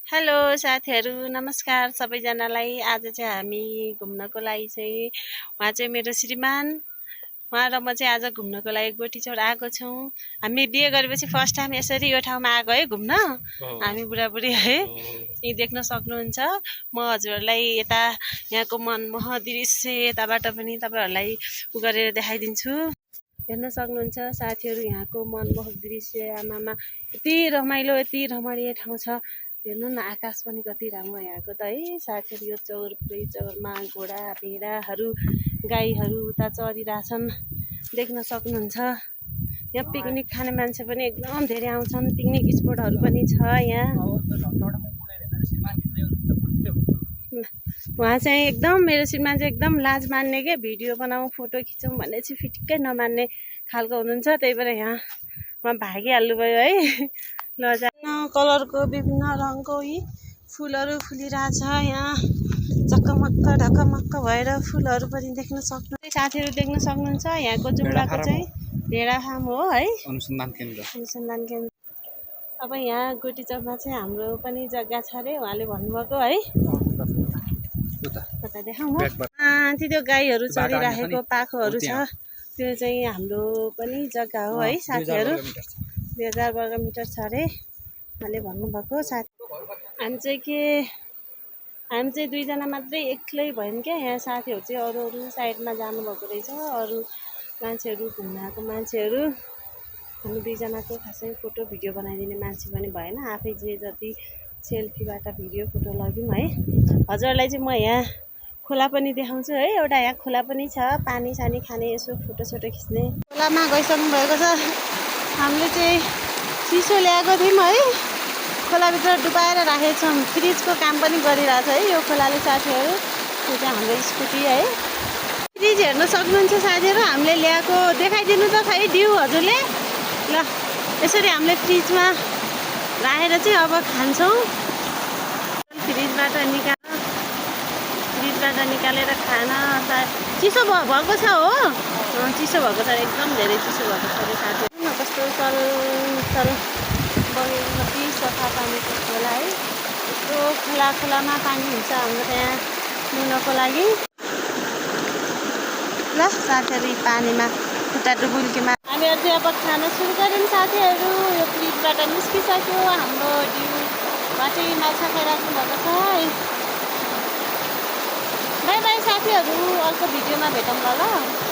Hello साथीहरू, नमस्कार सबैजनालाई। आज चाहिँ हामी घुम्नको लागि चाहिँ उहाँ चाहिँ मेरो श्रीमान, उहाँ र म चाहिँ आज घुम्नको लागि गोटीचौर आएको छौँ। हामी बिहे गरेपछि फर्स्ट टाइम यसरी यो ठाउँमा आएको है घुम्न। हामी बुढाबुढी है, यी देख्न सक्नुहुन्छ। म हजुरहरूलाई यता यहाँको मनमोहक दृश्य यताबाट पनि तपाईँहरूलाई उ गरेर देखाइदिन्छु। हेर्न सक्नुहुन्छ साथीहरू, यहाँको मनमोहक दृश्य। आमामा यति रमाइलो, यति रमणीय ठाउँ छ। हेर्नु न, आकाश पनि कति राम्रो यहाँको त है साथीहरू। यो चौर पुरै चौरमा घोडा भेडाहरू गाईहरू उता चरिरहेछन्, देख्न सक्नुहुन्छ। यहाँ पिकनिक खाने मान्छे पनि एकदम धेरै आउँछन्। पिकनिक स्पोटहरू पनि छ यहाँ। उहाँ चाहिँ एकदम, मेरो श्रीमान चाहिँ एकदम लाज मान्ने के, भिडियो बनाऊँ फोटो खिचौँ भने चाहिँ फिटिक्कै नमान्ने खालको हुनुहुन्छ। त्यही भएर यहाँ उहाँ भागिहाल्नु भयो है। लजान कलरको विभिन्न रङको यी फुलहरू फुलिरहेछ। यहाँ चक्कमक्क ढकमक्क भएर फुलहरू पनि देख्न सक्नुहुन्छ। साथीहरू देख्न सक्नुहुन्छ यहाँको जुम्लाको चाहिँ भेडा फार्म हो है, अनुसन्धान केन्द्र। अब यहाँ गोटीचौरमा चाहिँ हाम्रो पनि जग्गा छ अरे, उहाँले भन्नुभएको है। कता देखाउँ हो, त्यो गाईहरू चरिराखेको पाखोहरू छ, त्यो चाहिँ हाम्रो पनि जग्गा हो है साथीहरू। 2000 वर्ग मिटर छ अरे उहाँले भन्नुभएको। साथी हामी चाहिँ दुईजना मात्रै एक्लै भयौँ क्या। यहाँ साथीहरू चाहिँ अरू साइडमा जानुभएको रहेछ, अरू मान्छेहरू घुम्न आएको मान्छेहरू। हामी दुईजनाको खासै फोटो भिडियो बनाइदिने मान्छे पनि भएन, आफै जे जति सेल्फीबाट भिडियो फोटो लग्यौँ है। हजुरहरूलाई चाहिँ म यहाँ खोला पनि देखाउँछु है। एउटा यहाँ खोला पनि छ, पानी सानी खाने, यसो फोटोसोटो खिच्ने। खोलामा गइसक्नु भएको छ। हामीले चाहिँ चिसो ल्याएको थियौँ है, खोलाभित्र डुबाएर राखेको छौँ। फ्रिजको काम पनि गरिरहेछ है यो खोलाले साथीहरू। त्यो चाहिँ हाम्रो स्कुटी है। फ्रिज हेर्न सक्नुहुन्छ साथीहरू, हामीले ल्याएको देखाइदिनु त खै दिउ हजुरले। ल यसरी हामीले फ्रिजमा राखेर चाहिँ अब खान्छौँ। फ्रिजबाट निकालेर खान चिसो भएको छ हो, चिसो भएको छ, एकदम धेरै चिसो भएको छ अरे साथीहरू। कस्तो चल बगेको, कति सफा पानीको खोला है। यस्तो खोलामा पानी हुन्छ हाम्रो त्यहाँ नुनको लागि। ल साथीहरू, पानीमा खुट्टा डुबुल्कीमा हामीहरू चाहिँ अब खान सुरु गऱ्यौँ साथीहरू। यो फ्रिजबाट निस्किसक्यो हाम्रो डिउमा चाहिँ माछा खाइराख्नु भएको छ है। बाई बाई साथीहरू, अर्को भिडियोमा भेटौँ ल।